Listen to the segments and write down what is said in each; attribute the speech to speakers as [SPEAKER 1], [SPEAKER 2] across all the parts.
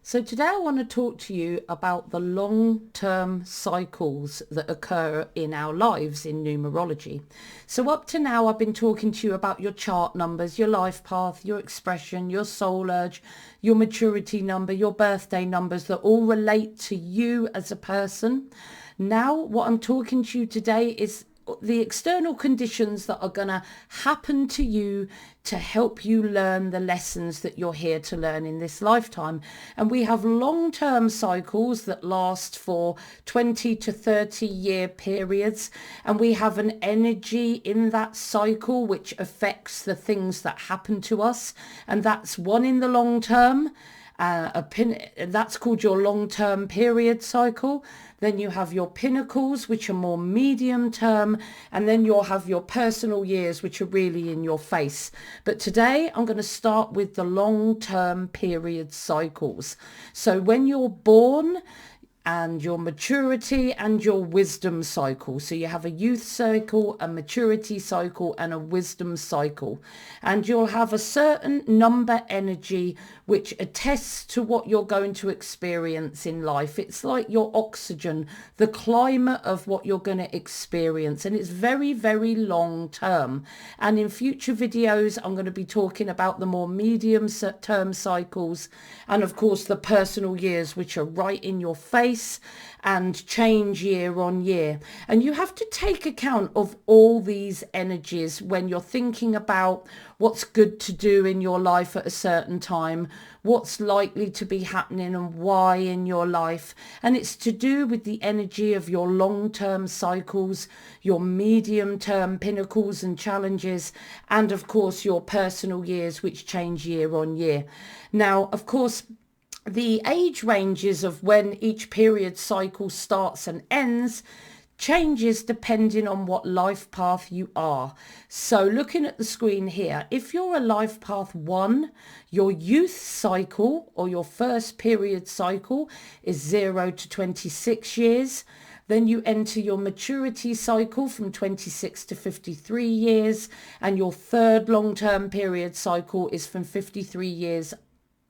[SPEAKER 1] So today I want to talk to you about the long-term cycles that occur in our lives in numerology. So up to now I've been talking to you about your chart numbers, your life path, your expression, your soul urge, your maturity number, your birthday numbers that all relate to you as a person. Now what I'm talking to you today is the external conditions that are going to happen to you to help you learn the lessons that you're here to learn in this lifetime. And we have long-term cycles that last for 20 to 30 year periods, and we have an energy in that cycle which affects the things that happen to us, and that's one in the long term. That's called your long-term period cycle. Then you have your pinnacles, which are more medium term, and then you'll have your personal years, which are really in your face. But today I'm going to start with the long-term period cycles. So when you're born, and your maturity and your wisdom cycle. So you have a youth cycle, a maturity cycle, and a wisdom cycle. And you'll have a certain number energy which attests to what you're going to experience in life. It's like your oxygen, the climate of what you're going to experience. And it's very, very long term. And in future videos, I'm going to be talking about the more medium term cycles. And of course, the personal years, which are right in your face and change year on year. And you have to take account of all these energies when you're thinking about what's good to do in your life at a certain time, what's likely to be happening and why in your life. And it's to do with the energy of your long-term cycles, your medium-term pinnacles and challenges, and of course your personal years, which change year on year. Now, of course, the age ranges of when each period cycle starts and ends changes depending on what life path you are. So looking at the screen here, if you're a life path 1, your youth cycle or your first period cycle is 0 to 26 years. Then you enter your maturity cycle from 26 to 53 years, and your third long-term period cycle is from 53 years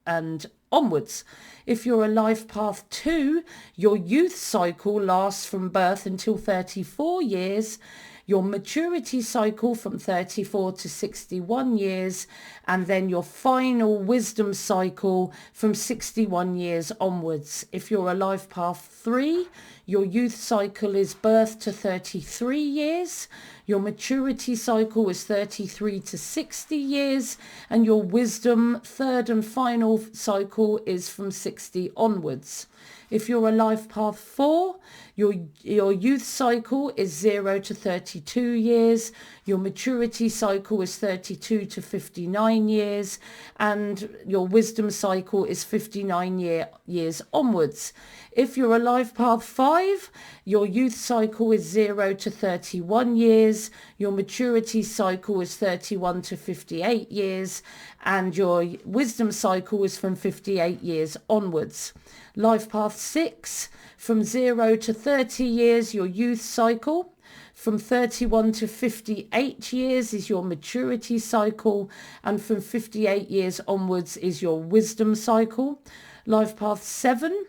[SPEAKER 1] and onwards. If you're a life path 2, your youth cycle lasts from birth until 34 years, your maturity cycle from 34 to 61 years, and then your final wisdom cycle from 61 years onwards. If you're a life path 3, your youth cycle is birth to 33 years, your maturity cycle is 33 to 60 years, and your wisdom third and final cycle is from 60 onwards. If you're a life path 4, your youth cycle is 0 to 32 years, your maturity cycle is 32 to 59 years, and your wisdom cycle is 59 years onwards. If you're a life path 5, your youth cycle is 0 to 31 years, your maturity cycle is 31 to 58 years, and your wisdom cycle is from 58 years onwards. Life path 6, from 0 to 30 years, your youth cycle. From 31 to 58 years is your maturity cycle, and from 58 years onwards is your wisdom cycle. Life path 7,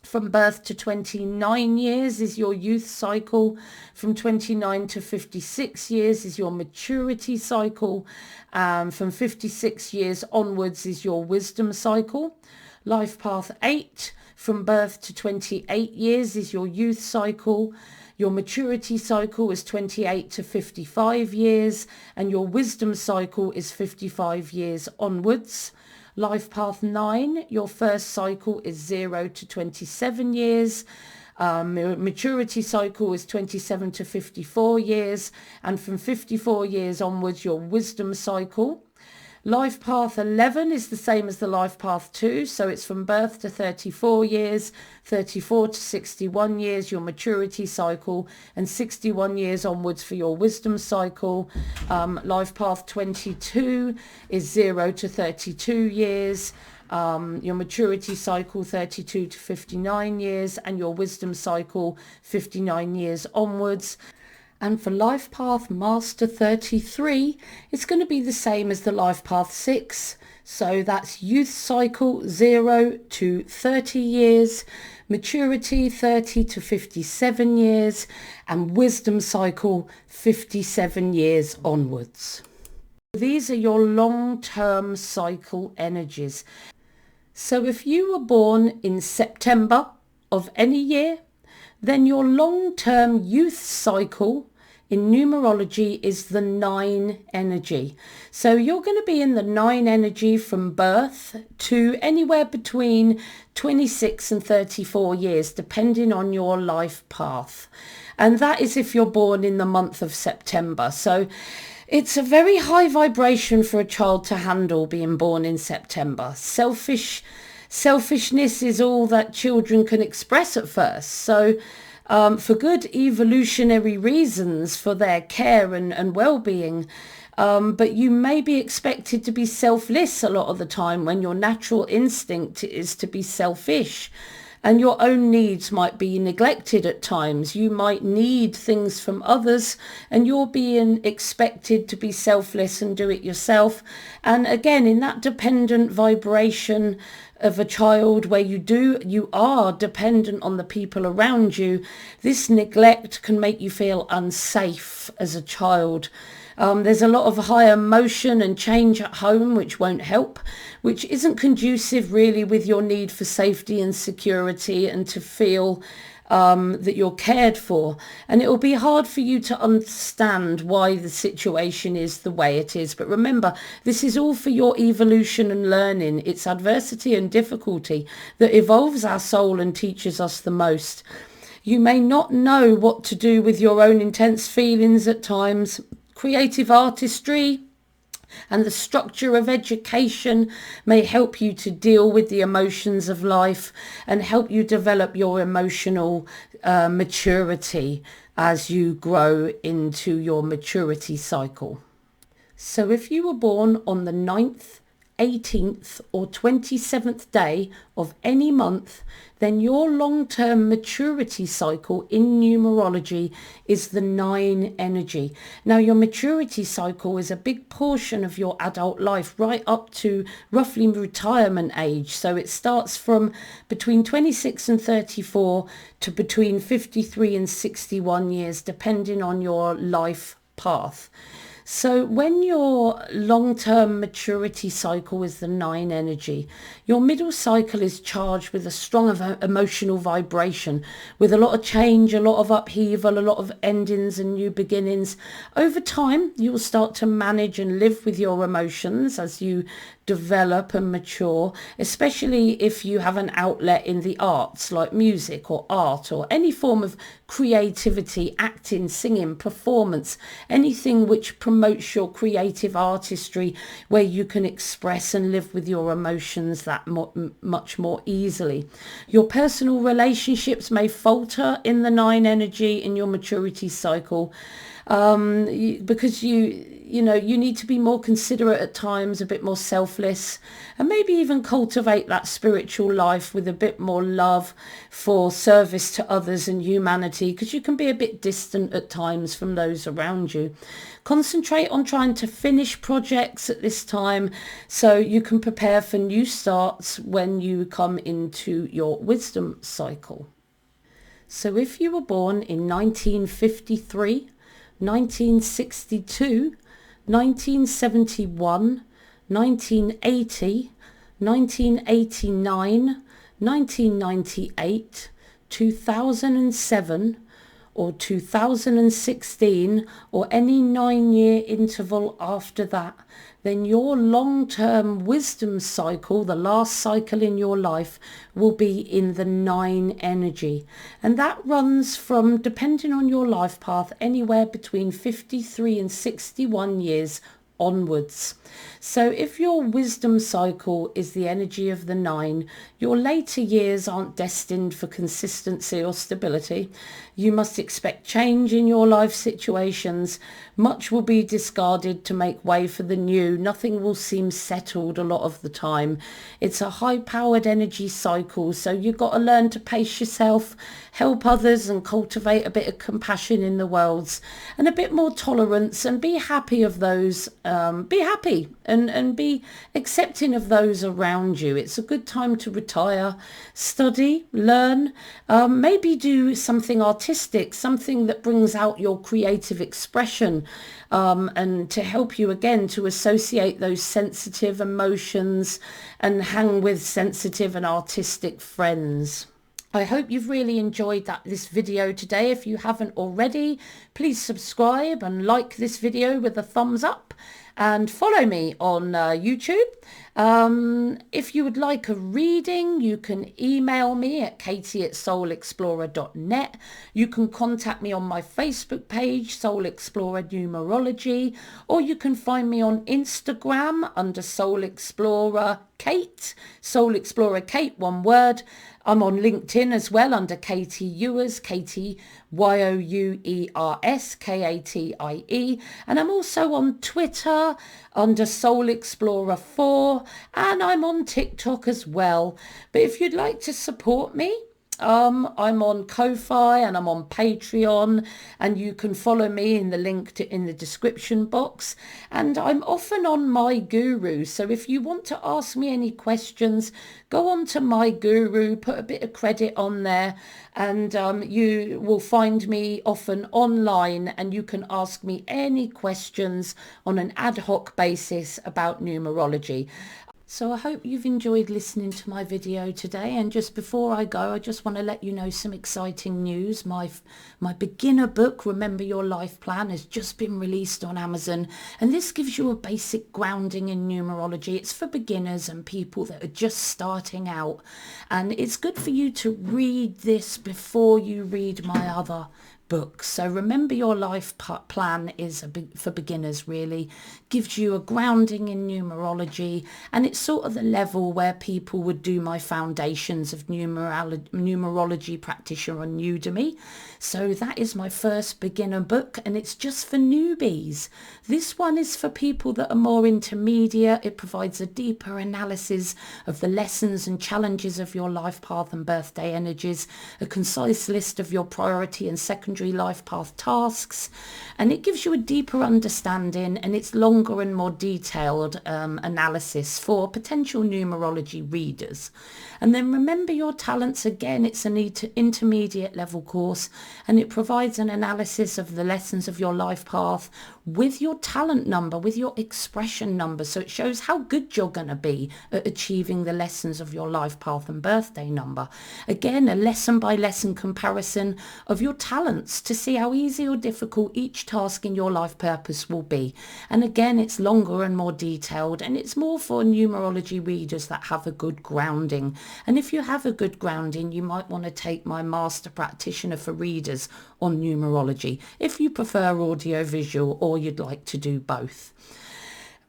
[SPEAKER 1] from birth to 29 years is your youth cycle. From 29 to 56 years is your maturity cycle. From 56 years onwards is your wisdom cycle. Life path 8, from birth to 28 years is your youth cycle. Your maturity cycle is 28 to 55 years, and your wisdom cycle is 55 years onwards. Life path 9, your first cycle is 0 to 27 years. Maturity cycle is 27 to 54 years, and from 54 years onwards, your wisdom cycle. Life path 11 is the same as the life path 2, so it's from birth to 34 years, 34 to 61 years, your maturity cycle, and 61 years onwards for your wisdom cycle. Life path 22 is 0 to 32 years, your maturity cycle 32 to 59 years, and your wisdom cycle 59 years onwards. And for Life Path Master 33, it's going to be the same as the Life Path 6, So that's youth cycle 0 to 30 years, maturity 30 to 57 years, and wisdom cycle 57 years onwards. These are your long-term cycle energies. So if you were born in September of any year, then your long-term youth cycle in numerology is the 9 energy. So you're going to be in the 9 energy from birth to anywhere between 26 and 34 years, depending on your life path. And that is if you're born in the month of September. So it's a very high vibration for a child to handle being born in September. Selfishness is all that children can express at first. So for good evolutionary reasons, for their care and well-being, but you may be expected to be selfless a lot of the time when your natural instinct is to be selfish. And your own needs might be neglected at times. You might need things from others and you're being expected to be selfless and do it yourself. And again, in that dependent vibration of a child where you are dependent on the people around you, this neglect can make you feel unsafe as a child. There's a lot of high emotion and change at home, which won't help, which isn't conducive really with your need for safety and security and to feel that you're cared for. And it will be hard for you to understand why the situation is the way it is. But remember, this is all for your evolution and learning. It's adversity and difficulty that evolves our soul and teaches us the most. You may not know what to do with your own intense feelings at times. Creative artistry and the structure of education may help you to deal with the emotions of life and help you develop your emotional maturity as you grow into your maturity cycle. So if you were born on the 9th, 18th or 27th day of any month, then your long-term maturity cycle in numerology is the 9 energy. Now, your maturity cycle is a big portion of your adult life, right up to roughly retirement age. So it starts from between 26 and 34 to between 53 and 61 years, depending on your life path. So when your long-term maturity cycle is the 9 energy, your middle cycle is charged with a strong emotional vibration, with a lot of change, a lot of upheaval, a lot of endings and new beginnings. Over time, you'll start to manage and live with your emotions as you develop and mature, especially if you have an outlet in the arts like music or art or any form of creativity, acting, singing, performance, anything which promotes your creative artistry where you can express and live with your emotions that much more easily. Your personal relationships may falter in the 9 energy in your maturity cycle, because you need to be more considerate at times, a bit more selfless, and maybe even cultivate that spiritual life with a bit more love for service to others and humanity, because you can be a bit distant at times from those around you. Concentrate on trying to finish projects at this time so you can prepare for new starts when you come into your wisdom cycle. So if you were born in 1953, 1962, 1971, 1980, 1989, 1998, 2007, or 2016, or any 9-year interval after that, then your long-term wisdom cycle, the last cycle in your life, will be in the 9 energy. And that runs from, depending on your life path, anywhere between 53 and 61 years onwards. So if your wisdom cycle is the energy of the 9, your later years aren't destined for consistency or stability. You must expect change in your life situations. Much will be discarded to make way for the new. Nothing will seem settled a lot of the time. It's a high-powered energy cycle, so you've got to learn to pace yourself, help others, and cultivate a bit of compassion in the world, and a bit more tolerance, and be happy of those be happy and be accepting of those around you. It's a good time to retire, study, learn, maybe do something artistic, something that brings out your creative expression, and to help you again to associate those sensitive emotions and hang with sensitive and artistic friends. I hope you've really enjoyed this video today. If you haven't already, please subscribe and like this video with a thumbs up, and follow me on YouTube. If you would like a reading, you can email me at katie@soulexplorer.net. You can contact me on my Facebook page, Soul Explorer Numerology, or you can find me on Instagram under Soul Explorer Kate, Soul Explorer Kate, one word. I'm on LinkedIn as well under Katie Youers, Katie Youers, Katie, and I'm also on Twitter under Soul Explorer 4, and I'm on TikTok as well. But if you'd like to support me, I'm on Ko-Fi and I'm on Patreon, and you can follow me in the link in the description box. And I'm often on My Guru, so if you want to ask me any questions, go on to My Guru, put a bit of credit on there, and you will find me often online, and you can ask me any questions on an ad hoc basis about numerology. So I hope you've enjoyed listening to my video today, and just before I go, I just want to let you know some exciting news. My beginner book, Remember Your Life Plan, has just been released on Amazon, and this gives you a basic grounding in numerology. It's for beginners and people that are just starting out, and it's good for you to read this before you read my other books. So Remember Your Life Plan is for beginners, really. Gives you a grounding in numerology, and it's sort of the level where people would do my Foundations of Numerology Practitioner on Udemy. So that is my first beginner book, and it's just for newbies. This one is for people that are more intermediate. It provides a deeper analysis of the lessons and challenges of your life path and birthday energies, a concise list of your priority and secondary life path tasks, and it gives you a deeper understanding, and it's longer and more detailed analysis for potential numerology readers. And then Remember Your Talents, again, it's an intermediate level course, and it provides an analysis of the lessons of your life path with your talent number, with your expression number. So it shows how good you're going to be at achieving the lessons of your life path and birthday number. Again, a lesson by lesson comparison of your talents to see how easy or difficult each task in your life purpose will be. And again, it's longer and more detailed, and it's more for numerology readers that have a good grounding. And if you have a good grounding, you might want to take my Master Practitioner for Readers on numerology if you prefer audio visual, or you'd like to do both.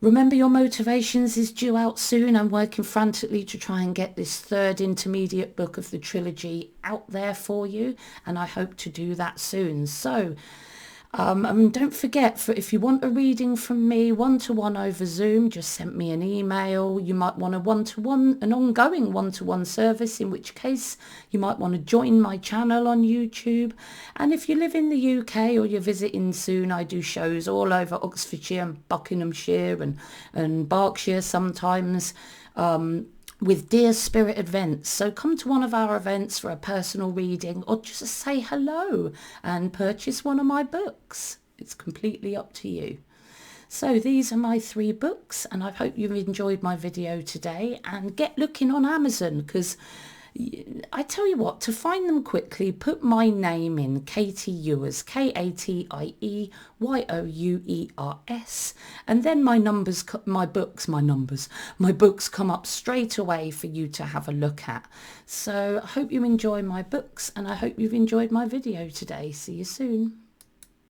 [SPEAKER 1] Remember Your Motivations is due out soon. I'm working frantically to try and get this third intermediate book of the trilogy out there for you, and I hope to do that soon. So and don't forget, if you want a reading from me one-to-one over Zoom, just send me an email. You might want an ongoing one-to-one service, in which case you might want to join my channel on YouTube. And if you live in the UK or you're visiting soon, I do shows all over Oxfordshire and Buckinghamshire and Berkshire sometimes, with Dear Spirit events. So come to one of our events for a personal reading, or just say hello and purchase one of my books. It's completely up to you. So these are my 3 books, and I hope you've enjoyed my video today, and get looking on Amazon, because I tell you what, to find them quickly, put my name in, Katie Youers, Katieyouers, and then my books come up straight away for you to have a look at. So I hope you enjoy my books, and I hope you've enjoyed my video today. See you soon.